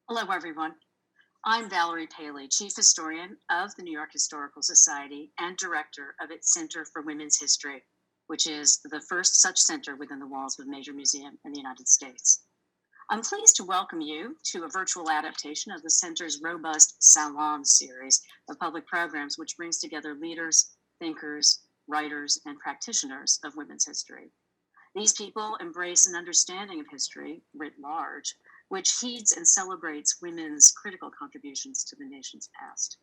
Hello, everyone. I'm Valerie Paley, Chief Historian of the New York Historical Society and Director of its Center for Women's History, which is the first such center within the walls of a major museum in the United States. I'm pleased to welcome you to a virtual adaptation of the center's robust Salon series of public programs, which brings together leaders, thinkers, writers, and practitioners of women's history. These people embrace an understanding of history writ large, which heeds and celebrates women's critical contributions to the nation's past.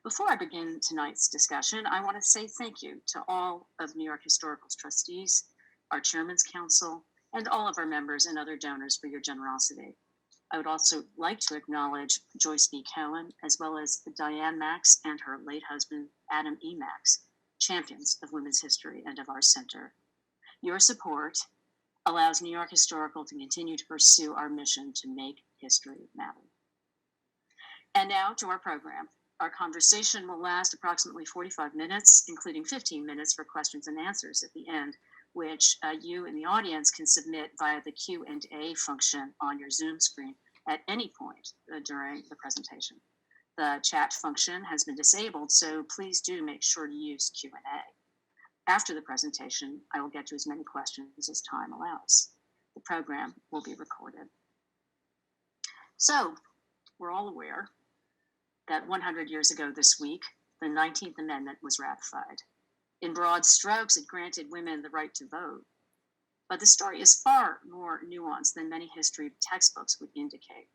Before I begin tonight's discussion, I want to say thank you to all of New York Historical's trustees, our Chairman's Council, and all of our members and other donors for your generosity. I would also like to acknowledge Joyce B. Cohen, as well as Diane Max and her late husband, Adam E. Max, champions of women's history and of our center. Your support allows New York Historical to continue to pursue our mission to make history matter. And now to our program. Our conversation will last approximately 45 minutes, including 15 minutes for questions and answers at the end, which you in the audience can submit via the Q&A function on your Zoom screen at any point during the presentation. The chat function has been disabled, so please do make sure to use Q&A. After the presentation, I will get to as many questions as time allows. The program will be recorded. So, we're all aware that 100 years ago this week, the 19th Amendment was ratified. In broad strokes, it granted women the right to vote. But the story is far more nuanced than many history textbooks would indicate.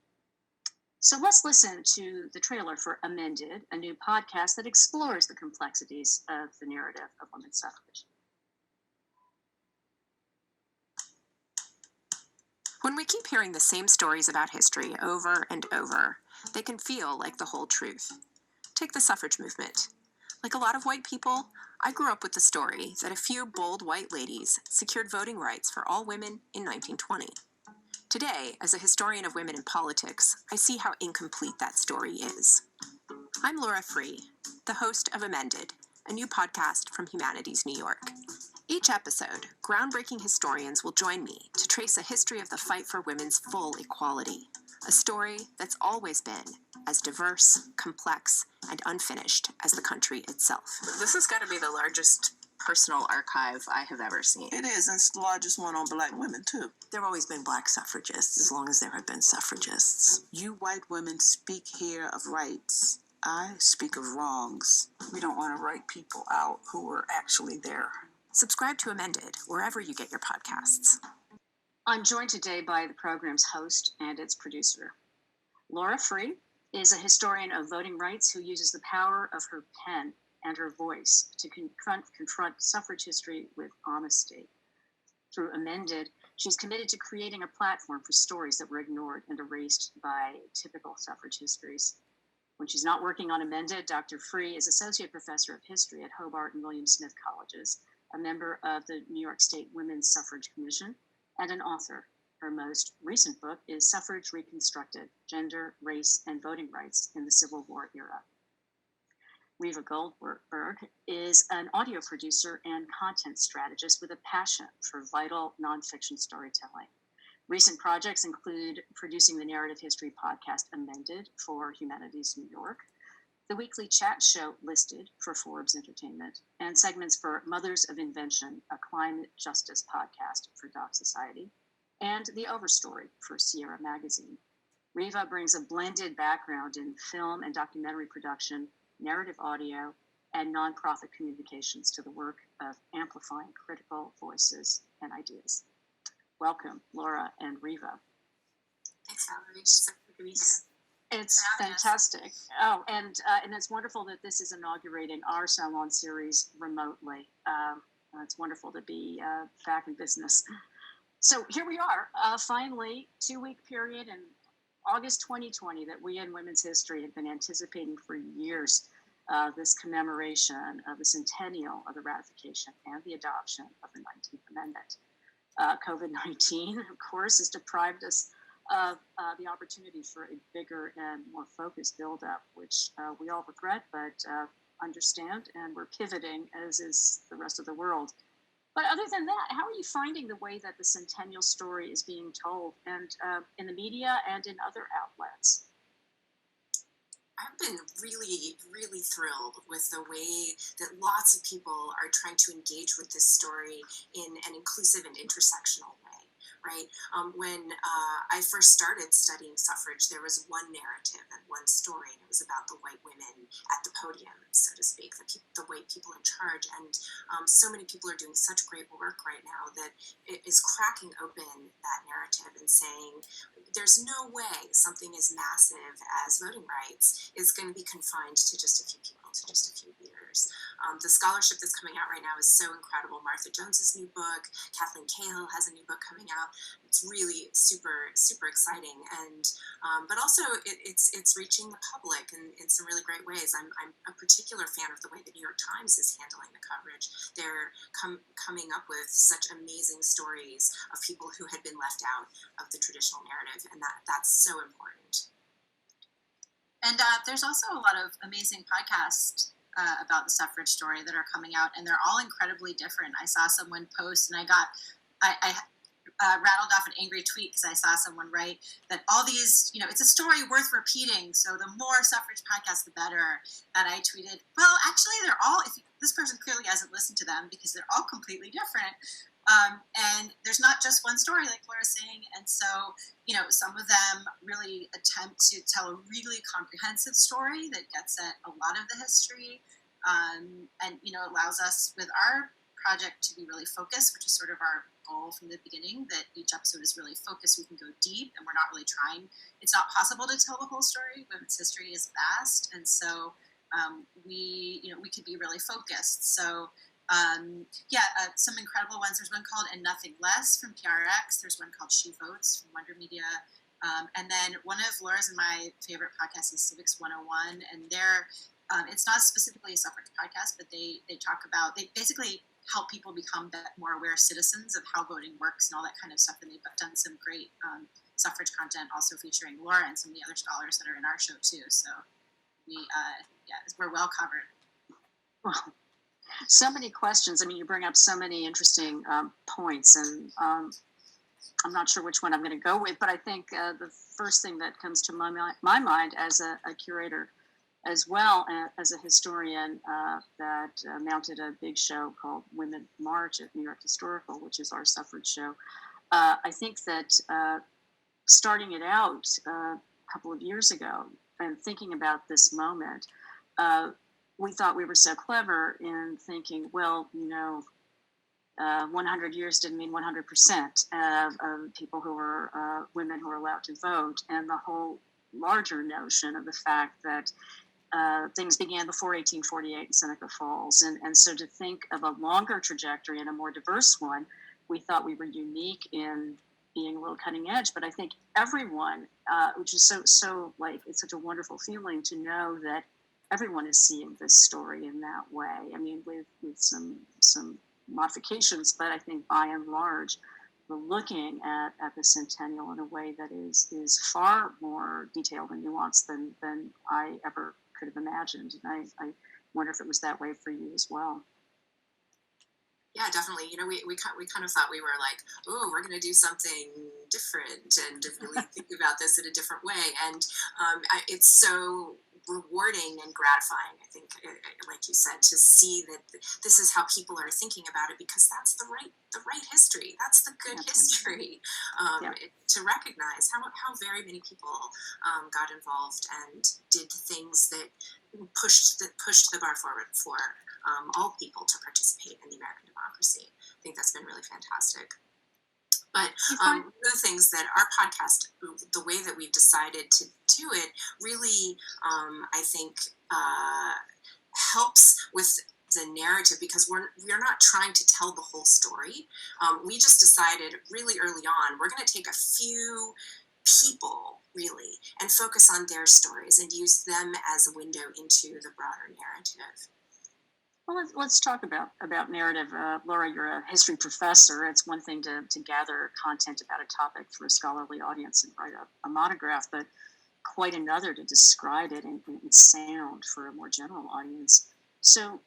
So let's listen to the trailer for Amended, a new podcast that explores the complexities of the narrative of women's suffrage. When we keep hearing the same stories about history over and over, they can feel like the whole truth. Take the suffrage movement. Like a lot of white people, I grew up with the story that a few bold white ladies secured voting rights for all women in 1920. Today, as a historian of women in politics, I see how incomplete that story is. I'm Laura Free, the host of Amended, a new podcast from Humanities New York. Each episode, groundbreaking historians will join me to trace a history of the fight for women's full equality, a story that's always been as diverse, complex, and unfinished as the country itself. This has got to be the largest personal archive I have ever seen. It is, and it's the largest one on Black women, too. There have always been Black suffragists, as long as there have been suffragists. You white women speak here of rights. I speak of wrongs. We don't want to write people out who were actually there. Subscribe to Amended wherever you get your podcasts. I'm joined today by the program's host and its producer. Laura Free is a historian of voting rights who uses the power of her pen and her voice to confront suffrage history with honesty. Through Amended, she's committed to creating a platform for stories that were ignored and erased by typical suffrage histories. When she's not working on Amended, Dr. Free is Associate Professor of History at Hobart and William Smith Colleges, a member of the New York State Women's Suffrage Commission, and an author. Her most recent book is Suffrage Reconstructed: Gender, Race, and Voting Rights in the Civil War Era. Riva Goldberg is an audio producer and content strategist with a passion for vital nonfiction storytelling. Recent projects include producing the narrative history podcast Amended for Humanities New York, the weekly chat show Listed for Forbes Entertainment, and segments for Mothers of Invention, a climate justice podcast for Doc Society, and The Overstory for Sierra Magazine. Riva brings a blended background in film and documentary production, narrative audio, and nonprofit communications to the work of amplifying critical voices and ideas. Welcome, Laura and Riva. Thanks, Valerie. So good to be here. It's fantastic. Oh, and it's wonderful that this is inaugurating our Salon series remotely. It's wonderful to be back in business. So here we are, finally, 2-week period in August 2020 that we in women's history have been anticipating for years, this commemoration of the centennial of the ratification and the adoption of the 19th Amendment. COVID-19, of course, has deprived us of the opportunity for a bigger and more focused buildup, which we all regret, but understand, and we're pivoting, as is the rest of the world. But other than that, how are you finding the way that the centennial story is being told, and in the media and in other outlets? I've been really, really thrilled with the way that lots of people are trying to engage with this story in an inclusive and intersectional way, right? When I first started studying suffrage, there was one narrative and one story, and it was about the white women at the podium, so to speak, the white people in charge. And so many people are doing such great work right now that it is cracking open that narrative and saying, there's no way something as massive as voting rights is going to be confined to just a few people, to just a few leaders. The scholarship that's coming out right now is so incredible. Martha Jones's new book, Kathleen Cahill has a new book coming out. It's really super, super exciting, and but also it's reaching the public in some really great ways. I'm a particular fan of the way the New York Times is handling the coverage. They're coming up with such amazing stories of people who had been left out of the traditional narrative, and that's so important. And there's also a lot of amazing podcasts about the suffrage story that are coming out, and they're all incredibly different. I saw someone post, and I rattled off an angry tweet because I saw someone write that all these, it's a story worth repeating, so the more suffrage podcasts, the better. And I tweeted, well, actually, they're all, this person clearly hasn't listened to them because they're all completely different. And there's not just one story, like Laura's saying. And so, some of them really attempt to tell a really comprehensive story that gets at a lot of the history, and, allows us with our project to be really focused, which is sort of our goal from the beginning, that each episode is really focused. We can go deep, and we're not really trying. It's not possible to tell the whole story. Women's history is vast. And so we could be really focused. So some incredible ones. There's one called And Nothing Less from PRX. There's one called She Votes from Wonder Media. And then one of Laura's and my favorite podcasts is Civics 101. And it's not specifically a suffrage podcast, but they basically help people become more aware citizens of how voting works and all that kind of stuff. And they've done some great suffrage content also featuring Laura and some of the other scholars that are in our show too. So we're well covered. Well, so many questions. I mean, you bring up so many interesting points, and I'm not sure which one I'm going to go with, but I think the first thing that comes to my mind as a curator, as well as a historian that mounted a big show called Women March at New York Historical, which is our suffrage show. I think that starting it out a couple of years ago and thinking about this moment, we thought we were so clever in thinking, 100 years didn't mean 100% of people who were women who were allowed to vote, and the whole larger notion of the fact that things began before 1848 in Seneca Falls. And so to think of a longer trajectory and a more diverse one, we thought we were unique in being a little cutting edge. But I think everyone, which is so it's such a wonderful feeling to know that everyone is seeing this story in that way. I mean, with some modifications, but I think by and large, we're looking at the centennial in a way that is far more detailed and nuanced than I ever could have imagined. And I wonder if it was that way for you as well. Yeah, definitely. We kind of thought we were like, oh, we're going to do something different and really think about this in a different way. And it's so rewarding and gratifying, I think, like you said, to see that this is how people are thinking about it, because that's the right history. That's the good history. To recognize how very many people got involved and did things that pushed the bar forward for all people to participate in the American democracy. I think that's been really fantastic. But one of the things that our podcast, the way that we've decided to do it, really, I think, helps with the narrative, because we're not trying to tell the whole story. We just decided really early on, we're going to take a few people, really, and focus on their stories and use them as a window into the broader narrative. Well, let's talk about narrative. Laura, you're a history professor. It's one thing to gather content about a topic for a scholarly audience and write a monograph, but quite another to describe it in sound for a more general audience. So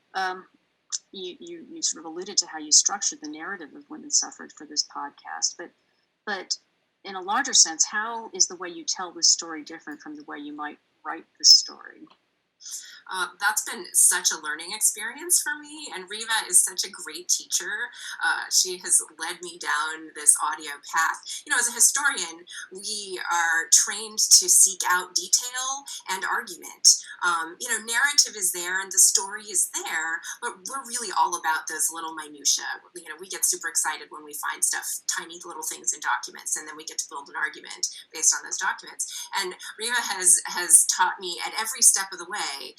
you sort of alluded to how you structured the narrative of women's suffrage for this podcast, but in a larger sense, how is the way you tell this story different from the way you might write the story? That's been such a learning experience for me, and Riva is such a great teacher. She has led me down this audio path. As a historian, we are trained to seek out detail and argument. Narrative is there and the story is there, but we're really all about those little minutia. We get super excited when we find stuff, tiny little things in documents, and then we get to build an argument based on those documents. And Riva has taught me at every step of the way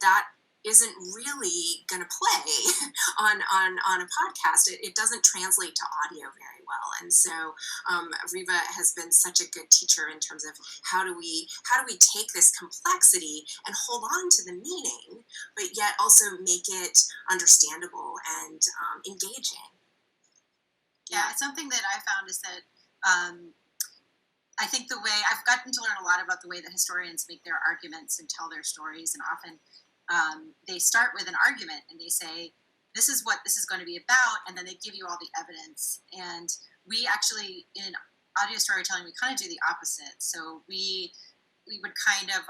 that isn't really going to play on a podcast. It doesn't translate to audio very well, and so Riva has been such a good teacher in terms of how do we take this complexity and hold on to the meaning, but yet also make it understandable and engaging. Yeah, something that I found is that I think the way I've gotten to learn a lot about the way that historians make their arguments and tell their stories, and often they start with an argument and they say, this is what this is going to be about, and then they give you all the evidence. And we actually, in audio storytelling, we kind of do the opposite. So we would kind of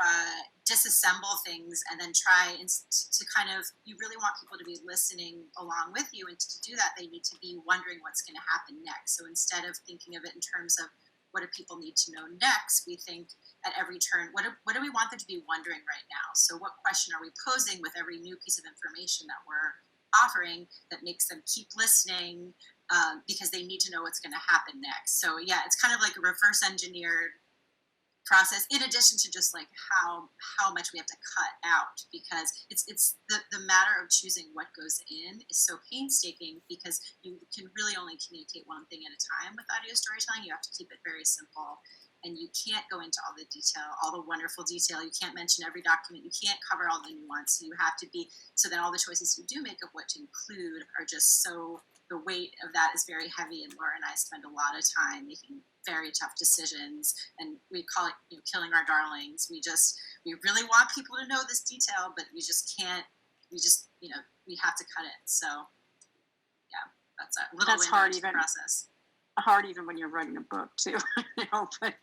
disassemble things and then try to kind of, you really want people to be listening along with you, and to do that they need to be wondering what's going to happen next. So instead of thinking of it in terms of what do people need to know next, we think at every turn, what do we want them to be wondering right now? So what question are we posing with every new piece of information that we're offering that makes them keep listening, because they need to know what's going to happen next. So yeah, it's kind of like a reverse engineered process, in addition to just like how much we have to cut out, because it's the matter of choosing what goes in is so painstaking, because you can really only communicate one thing at a time with audio storytelling. You have to keep it very simple, and you can't go into all the detail, all the wonderful detail. You can't mention every document. You can't cover all the nuance. You have to be, so then all the choices you do make of what to include are just so, the weight of that is very heavy, and Laura and I spend a lot of time making very tough decisions, and we call it killing our darlings. We really want people to know this detail, but we just can't, we have to cut it. So yeah, that's a little hard even process. Hard even when you're writing a book too. But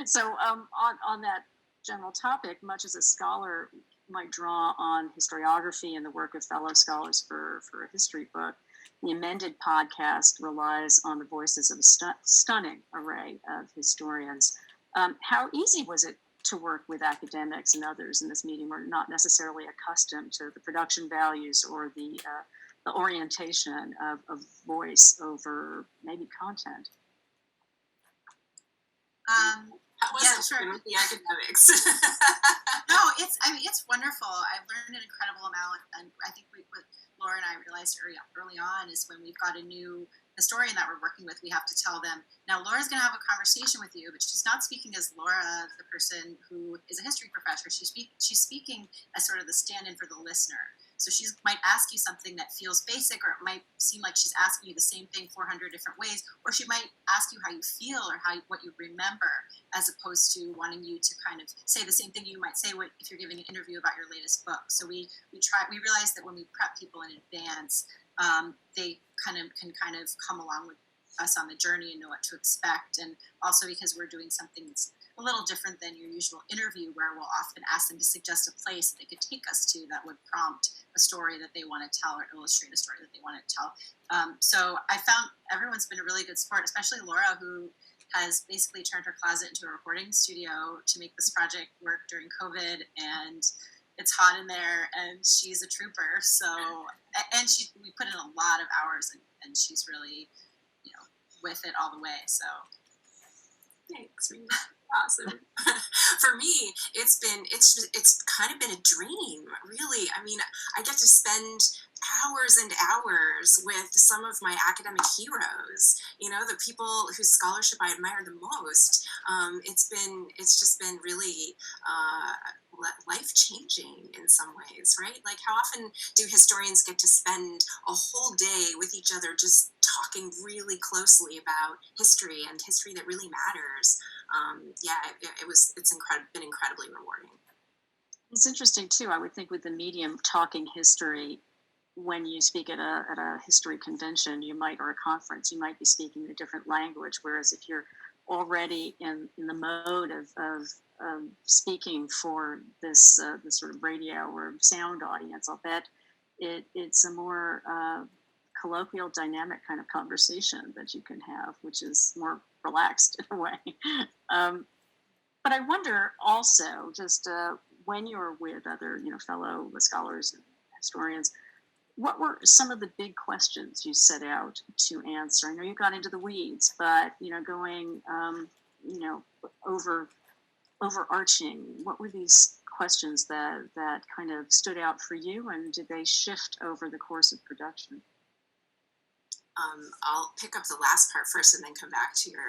so on that general topic, much as a scholar might draw on historiography and the work of fellow scholars for a history book, the Amended podcast relies on the voices of a stunning array of historians. How easy was it to work with academics and others in this meeting who are not necessarily accustomed to the production values or the orientation of voice over maybe content? How was it sure. with the academics? No, it's wonderful. I've learned an incredible amount, and I think what Laura and I realized early on is when we've got a new historian that we're working with, we have to tell them, now Laura's going to have a conversation with you, but she's not speaking as Laura, the person who is a history professor. She's speaking as sort of the stand-in for the listener. So she might ask you something that feels basic, or it might seem like she's asking you the same thing 400 different ways, or she might ask you how you feel or what you remember, as opposed to wanting you to kind of say the same thing you might say if you're giving an interview about your latest book. So we realize that when we prep people in advance, they can kind of come along with us on the journey and know what to expect. And also because we're doing something that's a little different than your usual interview, where we'll often ask them to suggest a place that they could take us to that would prompt a story that they want to tell or illustrate a story that they want to tell. So I found everyone's been a really good sport, especially Laura, who has basically turned her closet into a recording studio to make this project work during COVID, and it's hot in there, and she's a trooper. So, and we put in a lot of hours, and she's really, with it all the way. So, thanks. Awesome. For me, it's kind of been a dream, really. I mean, I get to spend hours and hours with some of my academic heroes, the people whose scholarship I admire the most. It's just been really life-changing in some ways, right? Like, how often do historians get to spend a whole day with each other just talking really closely about history and history that really matters? It's been incredibly rewarding. It's interesting too. I would think with the medium talking history, when you speak at a history convention, or a conference, you might be speaking a different language. Whereas if you're already in the mode of speaking for this sort of radio or sound audience, I'll bet it's a more colloquial, dynamic kind of conversation that you can have, which is more relaxed in a way. But I wonder also, just when you're with other, fellow scholars and historians, what were some of the big questions you set out to answer? I know you got into the weeds, but going, overarching, what were these questions that kind of stood out for you, and did they shift over the course of production? I'll pick up the last part first and then come back to your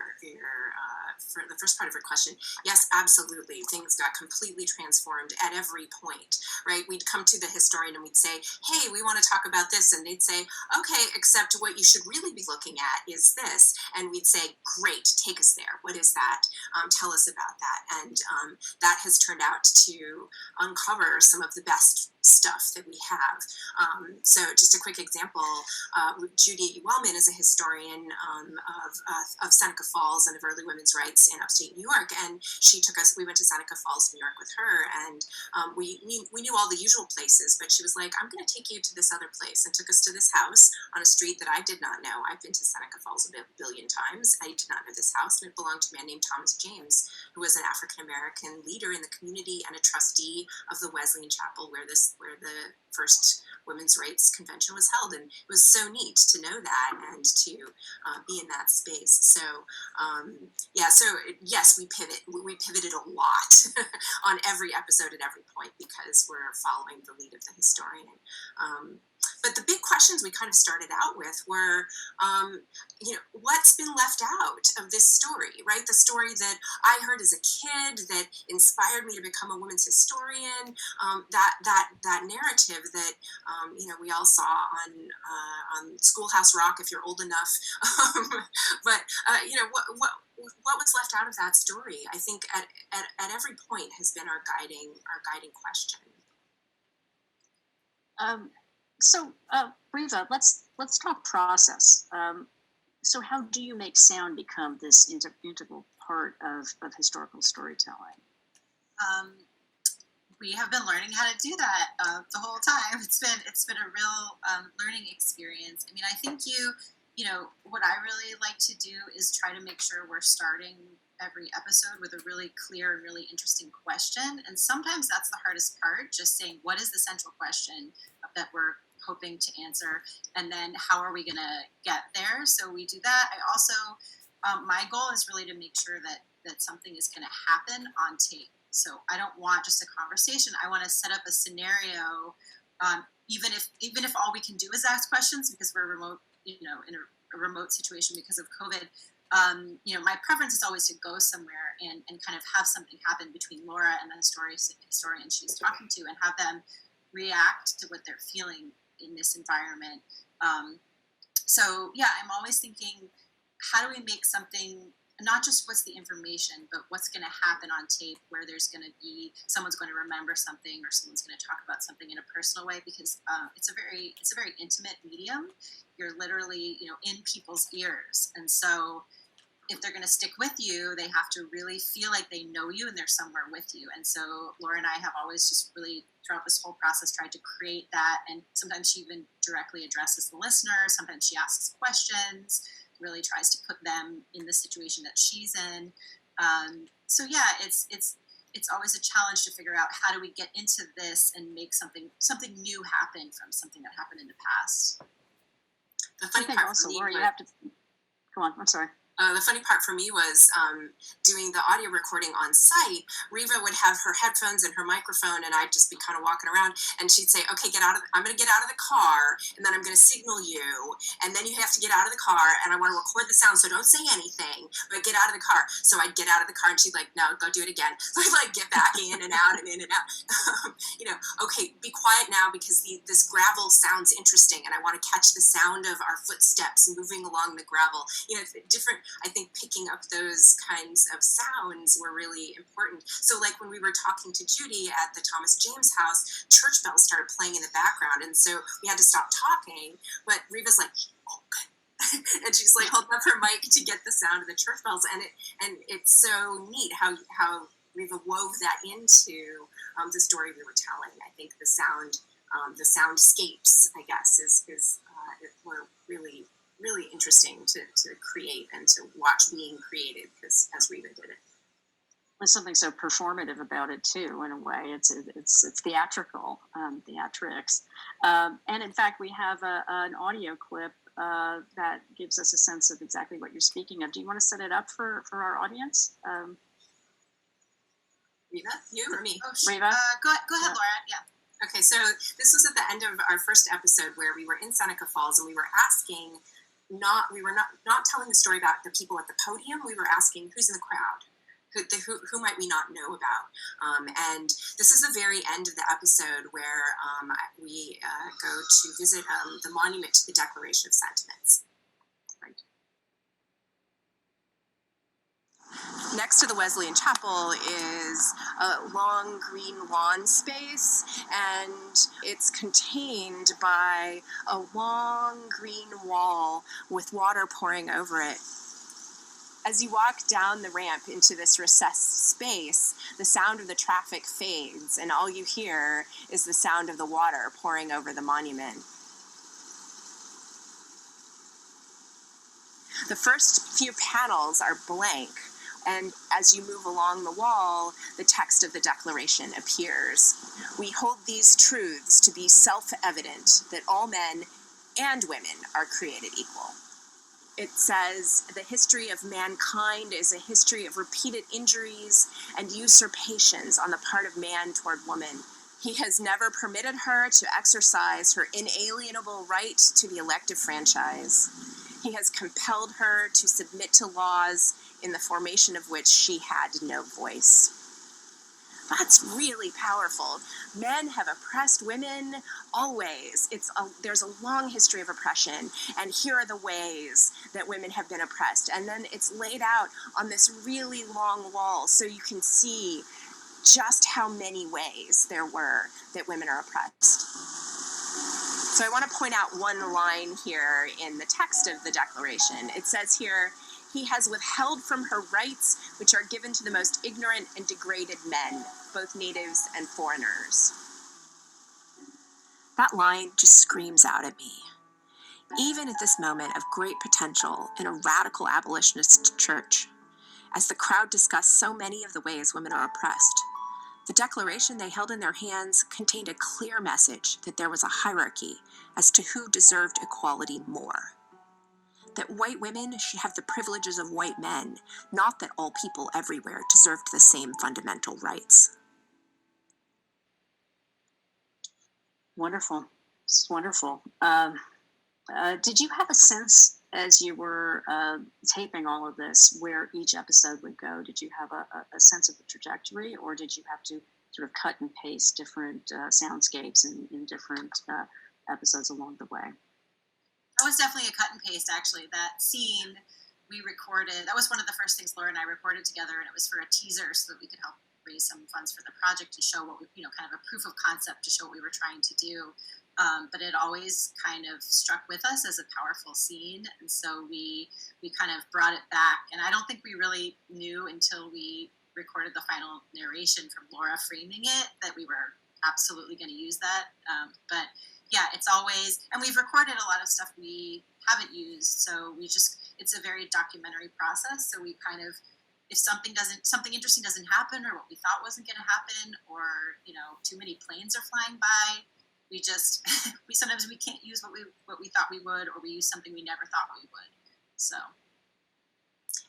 for the first part of your question. Yes, absolutely. Things got completely transformed at every point, right? We'd come to the historian and we'd say, hey, we want to talk about this. And they'd say, okay, except what you should really be looking at is this. And we'd say, great, take us there. What is that? Tell us about that. And that has turned out to uncover some of the best stuff that we have. So just a quick example, Judy Wellman is a historian of Seneca Falls and of early women's rights in upstate New York, and we went to Seneca Falls, New York with her, and we knew all the usual places, but she was like, I'm going to take you to this other place, and took us to this house on a street that I did not know. I've been to Seneca Falls a billion times. I did not know this house, and it belonged to a man named Thomas James, who was an African-American leader in the community and a trustee of the Wesleyan Chapel where the first women's rights convention was held. And it was so neat to know that and to be in that space. So yes, we pivoted a lot on every episode at every point because we're following the lead of the historian. But the big questions we kind of started out with were, what's been left out of this story, right? The story that I heard as a kid that inspired me to become a women's historian, that narrative that, we all saw on Schoolhouse Rock, if you're old enough. What was left out of that story, I think at every point has been our guiding question. So, Riva, let's talk process. So how do you make sound become this integral part of historical storytelling? We have been learning how to do that the whole time. It's been a real learning experience. I mean, I think what I really like to do is try to make sure we're starting every episode with a really clear and really interesting question. And sometimes that's the hardest part, just saying, what is the central question that we're hoping to answer? And then how are we going to get there? So we do that. I also, my goal is really to make sure that something is going to happen on tape. So I don't want just a conversation. I want to set up a scenario, even if all we can do is ask questions because we're remote, in a remote situation because of COVID. My preference is always to go somewhere and kind of have something happen between Laura and the historian she's talking to, and have them react to what they're feeling in this environment. I'm always thinking, how do we make something, not just what's the information, but what's going to happen on tape, where there's going to be, someone's going to remember something, or someone's going to talk about something in a personal way, because it's a very intimate medium. You're literally, in people's ears. And so if they're going to stick with you, they have to really feel like they know you and they're somewhere with you. And so Laura and I have always just really, throughout this whole process, tried to create that. And sometimes she even directly addresses the listener. Sometimes she asks questions, really tries to put them in the situation that she's in. It's always a challenge to figure out, how do we get into this and make something new happen from something that happened in the past. The funny part also, Laura, you have to go on. I'm sorry. The funny part for me was doing the audio recording on site. Riva would have her headphones and her microphone, and I'd just be kind of walking around, and she'd say, okay, I'm going to get out of the car, and then I'm going to signal you, and then you have to get out of the car, and I want to record the sound, so don't say anything, but get out of the car. So I'd get out of the car, and she'd like, no, go do it again. So I'd like get back in and out and in and out. Okay, be quiet now, because this gravel sounds interesting, and I want to catch the sound of our footsteps moving along the gravel. Different I think picking up those kinds of sounds were really important. So like when we were talking to Judy at the Thomas James house, church bells started playing in the background, and so we had to stop talking, but Reva's like, oh, good. And she's like holding up her mic to get the sound of the church bells, and it's so neat how Reva wove that into the story we were telling. I think the soundscapes, I guess, were really, really interesting to create and to watch being created, because as Reva did it. There's something so performative about it too. In a way, it's theatrical, theatrics, and in fact, we have an audio clip that gives us a sense of exactly what you're speaking of. Do you want to set it up for our audience? Reva, you or me? Oh, Reva? Go ahead, Laura. Yeah. Okay, so this was at the end of our first episode where we were in Seneca Falls, and we were asking, not telling the story about the people at the podium. We were asking who's in the crowd, who might we not know about. And this is the very end of the episode where we go to visit the monument to the Declaration of Sentiments. Right. Next to the Wesleyan Chapel is a long green lawn space, and it's contained by a long green wall with water pouring over it. As you walk down the ramp into this recessed space, the sound of the traffic fades, and all you hear is the sound of the water pouring over the monument. The first few panels are blank, and as you move along the wall, the text of the Declaration appears. We hold these truths to be self-evident, that all men and women are created equal. It says, the history of mankind is a history of repeated injuries and usurpations on the part of man toward woman. He has never permitted her to exercise her inalienable right to the elective franchise. He has compelled her to submit to laws in the formation of which she had no voice. That's really powerful. Men have oppressed women always. There's a long history of oppression, and here are the ways that women have been oppressed. And then it's laid out on this really long wall so you can see just how many ways there were that women are oppressed. So I want to point out one line here in the text of the Declaration. It says here, he has withheld from her rights which are given to the most ignorant and degraded men, both natives and foreigners. That line just screams out at me. Even at this moment of great potential in a radical abolitionist church, as the crowd discussed so many of the ways women are oppressed, the declaration they held in their hands contained a clear message that there was a hierarchy as to who deserved equality more. That white women should have the privileges of white men, not that all people everywhere deserved the same fundamental rights. Wonderful. It's wonderful. Did you have a sense as you were taping all of this where each episode would go? Did you have a sense of the trajectory, or did you have to sort of cut and paste different soundscapes in different episodes along the way? That was definitely a cut and paste, actually. That scene we recorded, that was one of the first things Laura and I recorded together, and it was for a teaser so that we could help raise some funds for the project to show what we, kind of a proof of concept to show what we were trying to do. But it always kind of struck with us as a powerful scene, and so we kind of brought it back. And I don't think we really knew until we recorded the final narration from Laura framing it that we were absolutely going to use that. But yeah, it's always, and we've recorded a lot of stuff we haven't used, so it's a very documentary process. So we kind of, if something interesting doesn't happen, or what we thought wasn't going to happen, or too many planes are flying by, we sometimes we can't use what we thought we would, or we use something we never thought we would. So.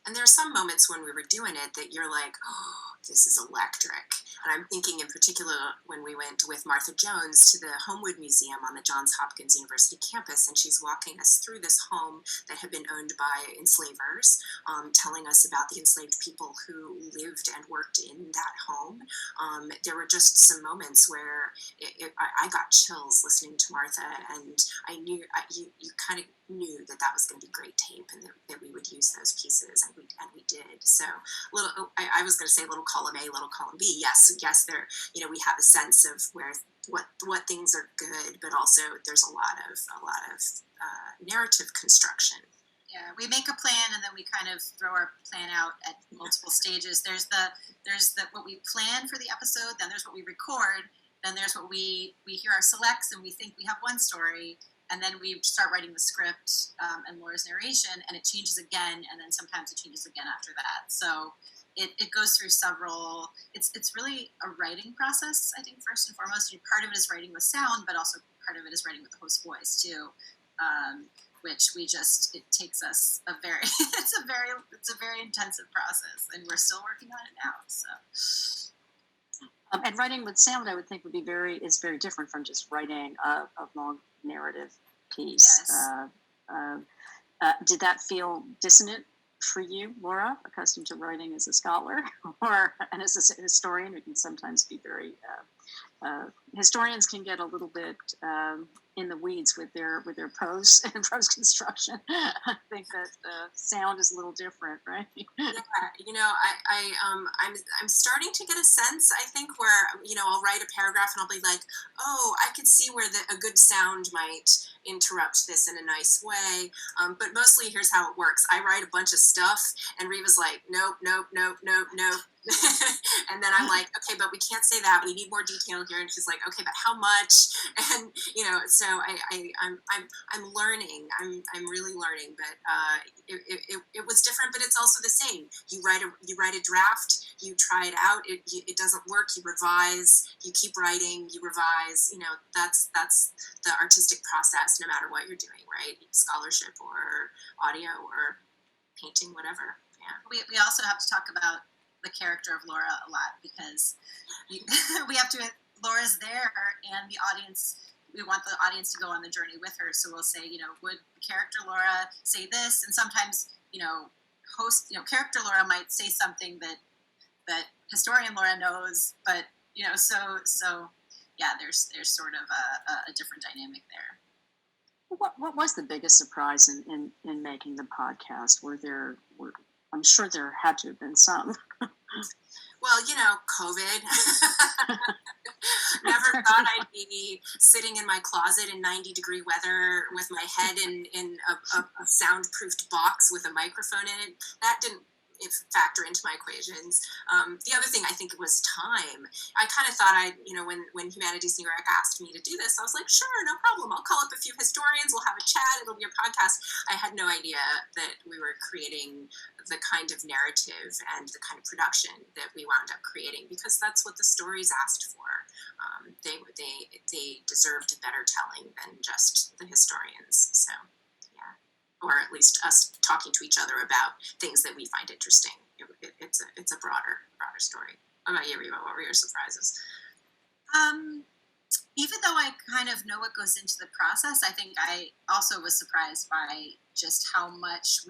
And there are some moments when we were doing it that you're like, oh, this is electric. And I'm thinking in particular when we went with Martha Jones to the Homewood Museum on the Johns Hopkins University campus, and she's walking us through this home that had been owned by enslavers, telling us about the enslaved people who lived and worked in that home. There were just some moments where I got chills listening to Martha, and I knew you kind of knew that was going to be great tape, and that we would use those pieces, and we did. So I was going to say little column A, little column B. Yes, there, we have a sense of what things are good, but also there's a lot of narrative construction. Yeah, we make a plan and then we kind of throw our plan out at multiple stages. There's the what we plan for the episode, then there's what we record, then there's what we hear our selects and we think we have one story, and then we start writing the script and Laura's narration, and it changes again, and then sometimes it changes again after that. So it goes through several. It's really a writing process, I think, first and foremost. Part of it is writing with sound, but also part of it is writing with the host voice too. Which it takes us it's a very intensive process, and we're still working on it now. So. And writing with sound, I would think, is very different from just writing a long narrative piece. Yes. Did that feel dissonant for you, Laura, accustomed to writing as a scholar and as a historian, who can sometimes be very historians can get a little bit in the weeds with their prose and prose construction. I think that sound is a little different, right? Yeah, I'm starting to get a sense, I think, where I'll write a paragraph and I'll be like, oh, I could see where a good sound might interrupt this in a nice way. But mostly, here's how it works: I write a bunch of stuff, and Reva's like, nope. And then I'm like, okay, but we can't say that. We need more detail here. And she's like, okay, but how much? And so I'm learning. I'm really learning. But it was different, but it's also the same. You write a draft. You try it out. It doesn't work. You revise. You keep writing. You revise. That's the artistic process, no matter what you're doing, right? Scholarship or audio or painting, whatever. Yeah. We also have to talk about the character of Laura a lot, because we have to. Laura's there, and the audience. We want the audience to go on the journey with her. So we'll say, would character Laura say this? And sometimes, character Laura might say something that historian Laura knows, but so yeah, there's sort of a different dynamic there. What was the biggest surprise in making the podcast? I'm sure there had to have been some. Well, COVID. Never thought I'd be sitting in my closet in 90-degree weather with my head in a soundproofed box with a microphone in it. That didn't factor into my equations. The other thing, I think, was time. I kind of thought when Humanities New York asked me to do this, I was like, sure, no problem. I'll call up a few historians. We'll have a chat. It'll be a podcast. I had no idea that we were creating the kind of narrative and the kind of production that we wound up creating, because that's what the stories asked for. They deserved a better telling than just the historians. So. Or at least us talking to each other about things that we find interesting. It's a broader story. What about you, Reva? What were your surprises? Even though I kind of know what goes into the process, I think I also was surprised by just how much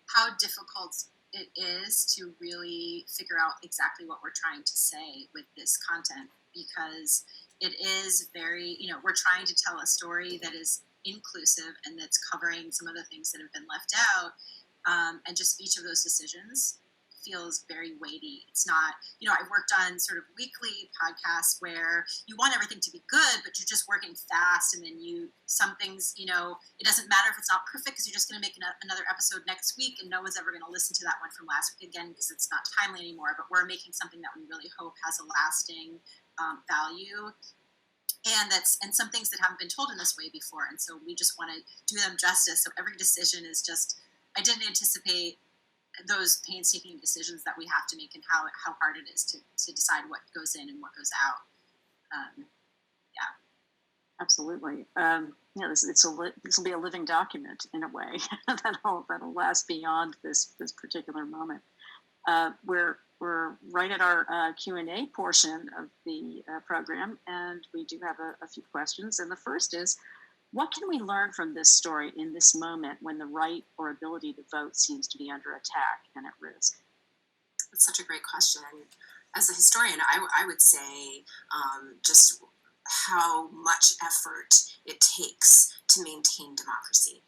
how difficult it is to really figure out exactly what we're trying to say with this content, because it is very, we're trying to tell a story that is inclusive and that's covering some of the things that have been left out, and just each of those decisions feels very weighty. It's not, I've worked on sort of weekly podcasts where you want everything to be good, but you're just working fast, and then some things, it doesn't matter if it's not perfect, because you're just going to make another episode next week, and no one's ever going to listen to that one from last week again because it's not timely anymore. But we're making something that we really hope has a lasting value. And some things that haven't been told in this way before. And so we just want to do them justice. So every decision is just, I didn't anticipate those painstaking decisions that we have to make, and how hard it is to decide what goes in and what goes out. Yeah. Absolutely. This will be a living document in a way that'll last beyond this particular moment. We're right at our Q&A portion of the program, and we do have a few questions. And the first is, what can we learn from this story in this moment when the right or ability to vote seems to be under attack and at risk? That's such a great question. As a historian, I would say just how much effort it takes to maintain democracy,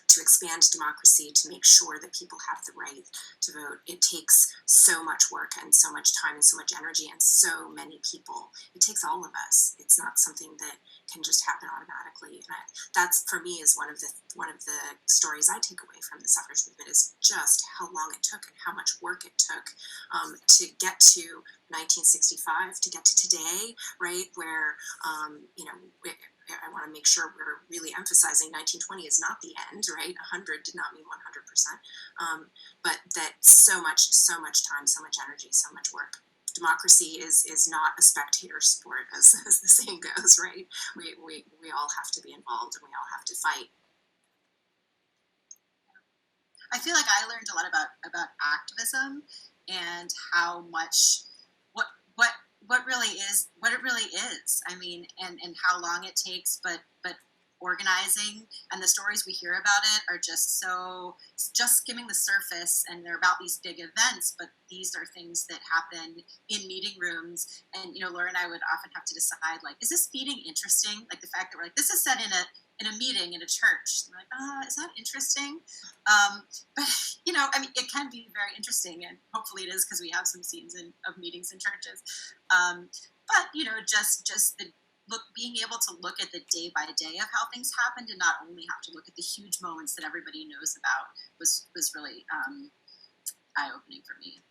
to expand democracy, to make sure that people have the right to vote. It takes so much work and so much time and so much energy and so many people. It takes all of us. It's not something that can just happen automatically. And that's, for me, is one of the stories I take away from the suffrage movement, is just how long it took and how much work it took to get to 1965, to get to today, right, where I want to make sure we're really emphasizing 1920 is not the end, right? 100 did not mean 100%, but that so much time, so much energy, so much work. Democracy is not a spectator sport, as the saying goes, right? We all have to be involved, and we all have to fight. I feel like I learned a lot about activism and how much what it really is. I mean, and how long it takes, but organizing and the stories we hear about it are just skimming the surface, and they're about these big events, but these are things that happen in meeting rooms. And Laura and I would often have to decide, like, is this meeting interesting? Like the fact that we're like, this is said in a meeting in a church. And we're like, is that interesting? But I mean, it can be very interesting, and hopefully it is, because we have some scenes of meetings in churches. But just being able to look at the day by day of how things happened, and not only have to look at the huge moments that everybody knows about, was really eye-opening for me.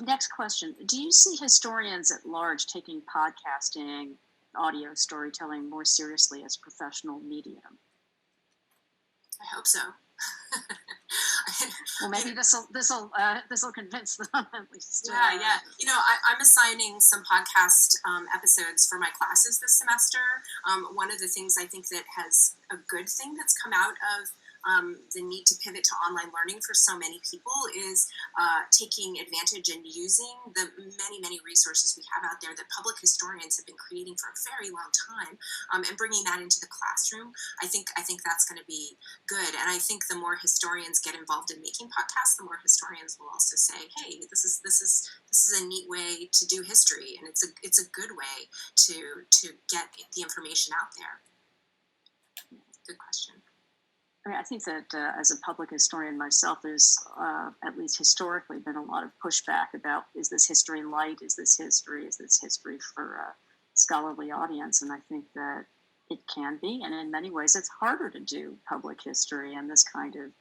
Next question. Do you see historians at large taking podcasting, audio storytelling more seriously as a professional medium? I hope so. Well, maybe this will convince them at least. Yeah. I'm assigning some podcast episodes for my classes this semester. One of the things I think that has a good thing that's come out of the need to pivot to online learning for so many people is taking advantage and using the many resources we have out there that public historians have been creating for a very long time, and bringing that into the classroom. I think that's going to be good, and I think the more historians get involved in making podcasts, the more historians will also say, hey, this is a neat way to do history, and it's a good way to get the information out there. Good question. I mean, I think that as a public historian myself, there's at least historically been a lot of pushback about, is this history light? Is this history for a scholarly audience? And I think that it can be. And in many ways, it's harder to do public history and this kind of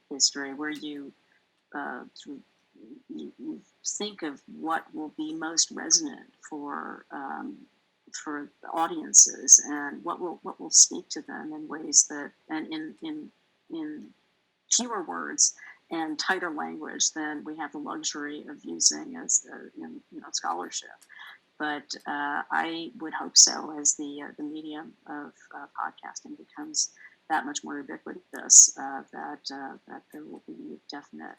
history where you think of what will be most resonant for audiences, and what will speak to them in ways that, and in fewer words and tighter language than we have the luxury of using as in scholarship. But I would hope so, as the medium of podcasting becomes that much more ubiquitous, that there will be definite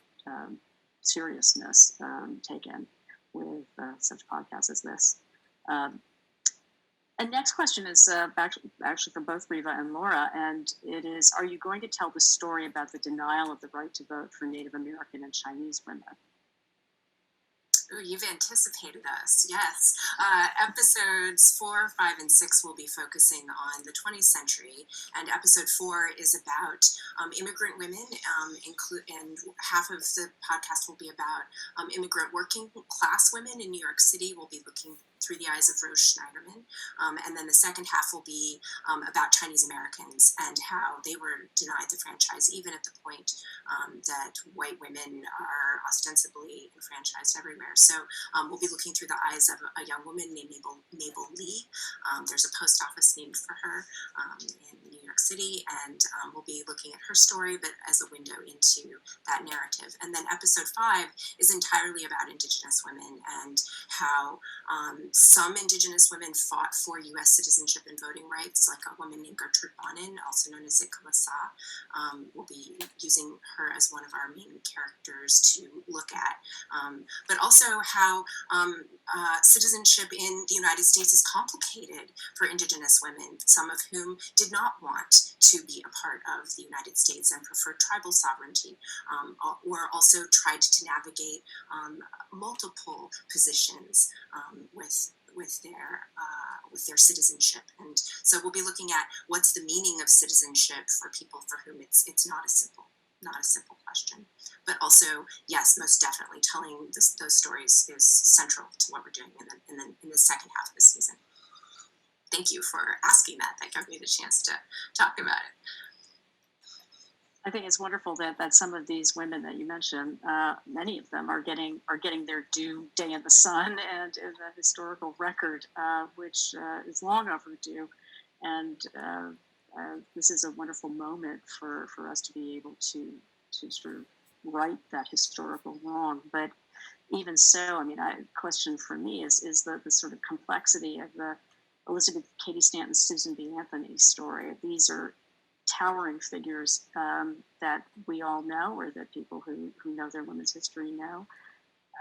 seriousness taken with such podcasts as this. And next question is actually for both Riva and Laura, and it is: are you going to tell the story about the denial of the right to vote for Native American and Chinese women? Ooh, you've anticipated us, yes. Episodes 4, 5, and 6 will be focusing on the 20th century, and episode 4 is about immigrant women, and half of the podcast will be about immigrant working class women in New York City. We'll be looking through the eyes of Rose Schneiderman. And then the second half will be about Chinese Americans and how they were denied the franchise, even at the point that white women are ostensibly enfranchised everywhere. So we'll be looking through the eyes of a young woman named Mabel Lee. There's a post office named for her in New York City, and we'll be looking at her story, but as a window into that narrative. And then episode 5 is entirely about Indigenous women and how Some Indigenous women fought for U.S. citizenship and voting rights, like a woman named Gertrude Bonin, also known as Zikalasa. We'll be using her as one of our main characters to look at, but also how citizenship in the United States is complicated for Indigenous women, some of whom did not want to be a part of the United States and preferred tribal sovereignty, or also tried to navigate multiple positions with their citizenship. And so we'll be looking at what's the meaning of citizenship for people for whom it's not a simple question. But also, yes, most definitely telling those stories is central to what we're doing in the second half of the season. Thank you for asking that. That gave me the chance to talk about it. I think it's wonderful that some of these women that you mentioned, many of them are getting their due day in the sun and in the historical record, which is long overdue. And this is a wonderful moment for us to be able to sort of right that historical wrong. But even so, I mean, a question for me is the sort of complexity of the Elizabeth Cady Stanton, Susan B. Anthony story. These are towering figures that we all know, or that people who know their women's history know.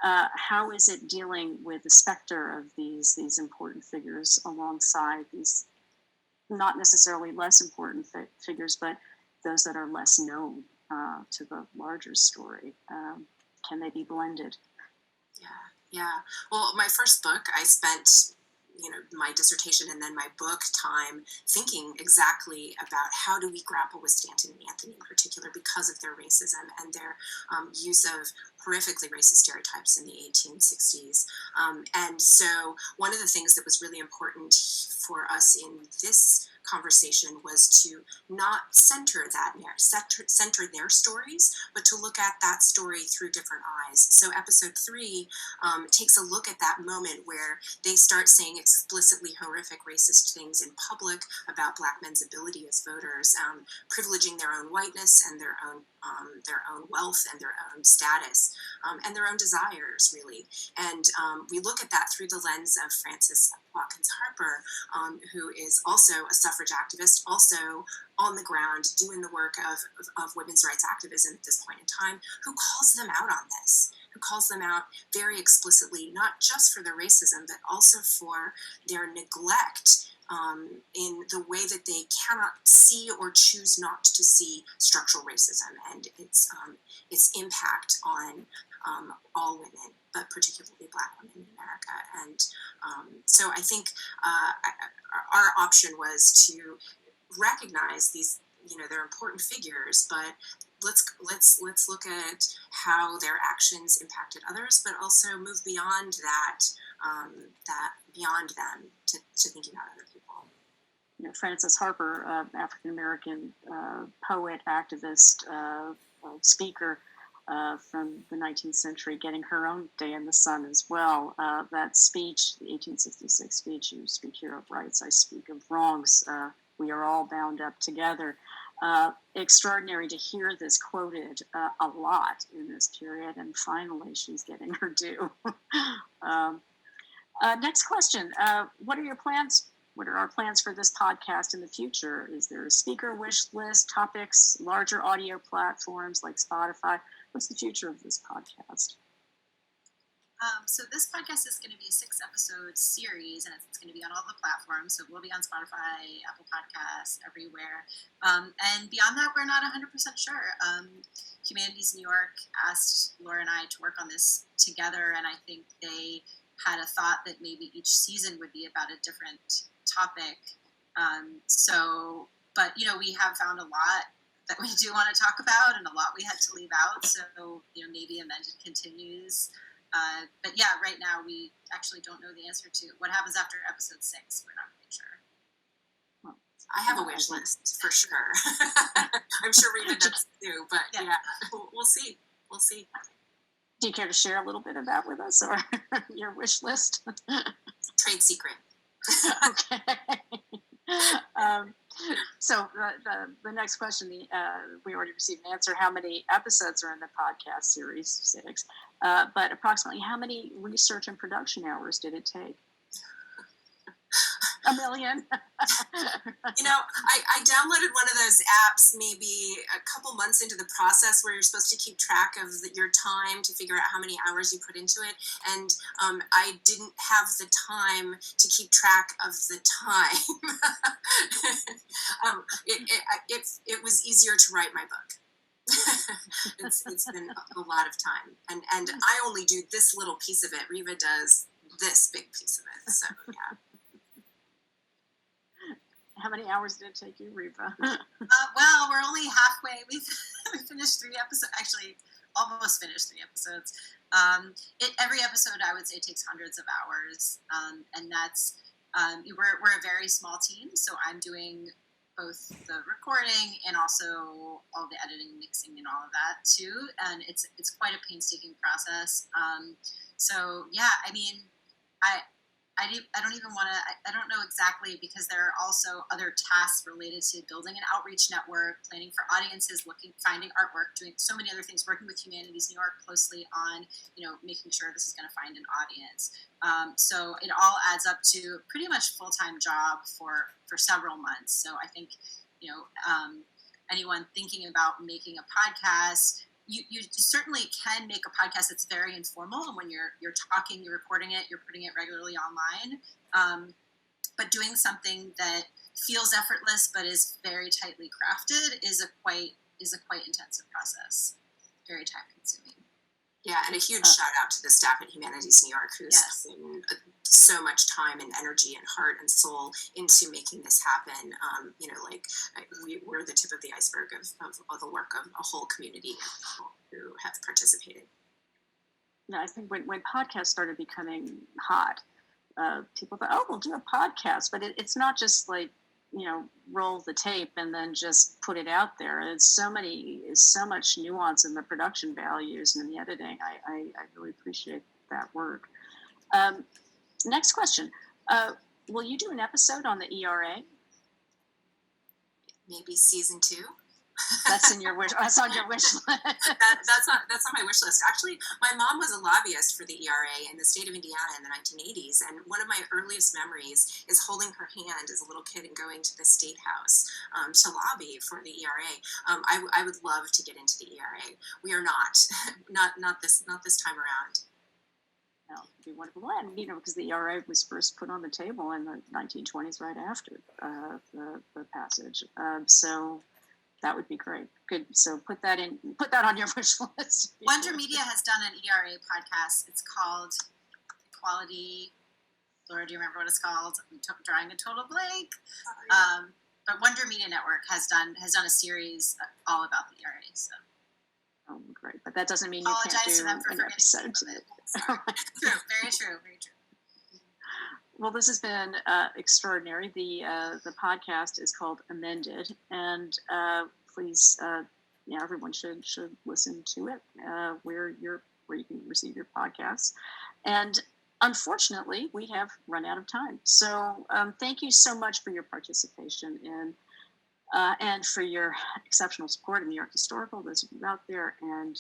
How is it dealing with the specter of these important figures alongside these not necessarily less important figures, but those that are less known to the larger story? Can they be blended? Yeah. Well, my first book, I spent my dissertation and then my book time thinking exactly about how do we grapple with Stanton and Anthony in particular because of their racism and their use of horrifically racist stereotypes in the 1860s. And so one of the things that was really important for us in this conversation was to not center their stories, but to look at that story through different eyes. So episode 3 takes a look at that moment where they start saying explicitly horrific racist things in public about Black men's ability as voters, privileging their own whiteness and their own wealth and their own status, and their own desires, really. And we look at that through the lens of Frances Watkins Harper, who is also a suffrage activist, also on the ground doing the work of women's rights activism at this point in time, who calls them out on this, who calls them out very explicitly, not just for their racism, but also for their neglect in the way that they cannot see or choose not to see structural racism and its impact on all women, but particularly Black women in America. And so I think our option was to recognize these, they're important figures, but let's look at how their actions impacted others, but also move beyond that beyond them to thinking about other people. Frances Harper, African American poet, activist, speaker from the 19th century, getting her own day in the sun as well. That speech, the 1866 speech, "You speak here of rights, I speak of wrongs. We are all bound up together." Extraordinary to hear this quoted a lot in this period, and finally she's getting her due. Next question. What are your plans? What are our plans for this podcast in the future? Is there a speaker wish list, topics, larger audio platforms like Spotify? What's the future of this podcast? So this podcast is going to be a 6-episode series, and it's going to be on all the platforms. So we'll be on Spotify, Apple Podcasts, everywhere. And beyond that, we're not 100% sure. Humanities New York asked Laura and I to work on this together, and I think they had a thought that maybe each season would be about a different topic. But we have found a lot that we do want to talk about and a lot we had to leave out. So, maybe Amended continues. But yeah, right now we actually don't know the answer to what happens after episode 6. We're not really sure. Well, I have a wish list for sure. I'm sure Rita does too, but yeah, we'll see. We'll see. Do you care to share a little bit of that with us, or your wish list? Trade secret. Okay. So the next question, we already received an answer. How many episodes are in the podcast series? 6. But approximately how many research and production hours did it take? A million. You know, I downloaded one of those apps maybe a couple months into the process where you're supposed to keep track of your time to figure out how many hours you put into it. And I didn't have the time to keep track of the time. It was easier to write my book. It's been a lot of time. And I only do this little piece of it. Riva does this big piece of it. So, yeah. How many hours did it take you, Riva? Well, we're only halfway. We finished 3 episodes. Actually, almost finished 3 episodes. Every episode, I would say, takes hundreds of hours, and that's we're a very small team. So I'm doing both the recording and also all the editing, mixing, and all of that too. And it's quite a painstaking process. So yeah, I mean, I don't even want to, I don't know exactly, because there are also other tasks related to building an outreach network, planning for audiences, finding artwork, doing so many other things, working with Humanities New York closely on, making sure this is going to find an audience. So it all adds up to pretty much full-time job for several months. So I think, anyone thinking about making a podcast, you certainly can make a podcast that's very informal, and when you're talking, you're recording it, you're putting it regularly online. But doing something that feels effortless but is very tightly crafted is a quite intensive process, very time consuming. Yeah, and a huge shout out to the staff at Humanities New York, who's put so much time and energy and heart and soul into making this happen. We're the tip of the iceberg of the work of a whole community of people who have participated. Yeah, I think when podcasts started becoming hot, people thought, oh, we'll do a podcast. But it's not just like, roll the tape and then just put it out there. It's so much nuance in the production values and in the editing. I really appreciate that work. Next question. Will you do an episode on the ERA? Maybe season 2. That's in your wish. That's on your wish list. That's on my wish list. Actually, my mom was a lobbyist for the ERA in the state of Indiana in the 1980s, and one of my earliest memories is holding her hand as a little kid and going to the state house to lobby for the ERA. I would love to get into the ERA. We are not this time around. No, it'd be wonderful. And, because the ERA was first put on the table in the 1920s, right after the passage. So that would be great. Good. So put that on your wish list. Wonder Media has done an ERA podcast. It's called Equality. Laura, do you remember what it's called? I'm drawing a total blank. But Wonder Media Network has done a series all about the ERA. So. Oh, great. But that doesn't mean you can't do an episode. True. Very true. Very true. Well, this has been extraordinary. The podcast is called Amended, and please, everyone should listen to it where you can receive your podcasts. And unfortunately, we have run out of time. So thank you so much for your participation and for your exceptional support of New York Historical, those of you out there. And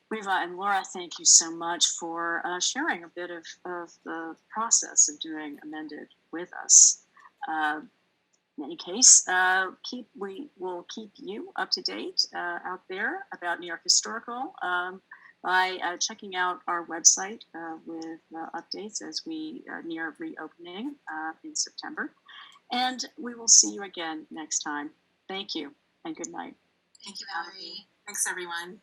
Riva and Laura, thank you so much for sharing a bit of the process of doing Amended with us. In any case, we will keep you up to date out there about New York Historical by checking out our website with updates as we near reopening in September. And we will see you again next time. Thank you and good night. Thank you, Valerie. Thanks, everyone.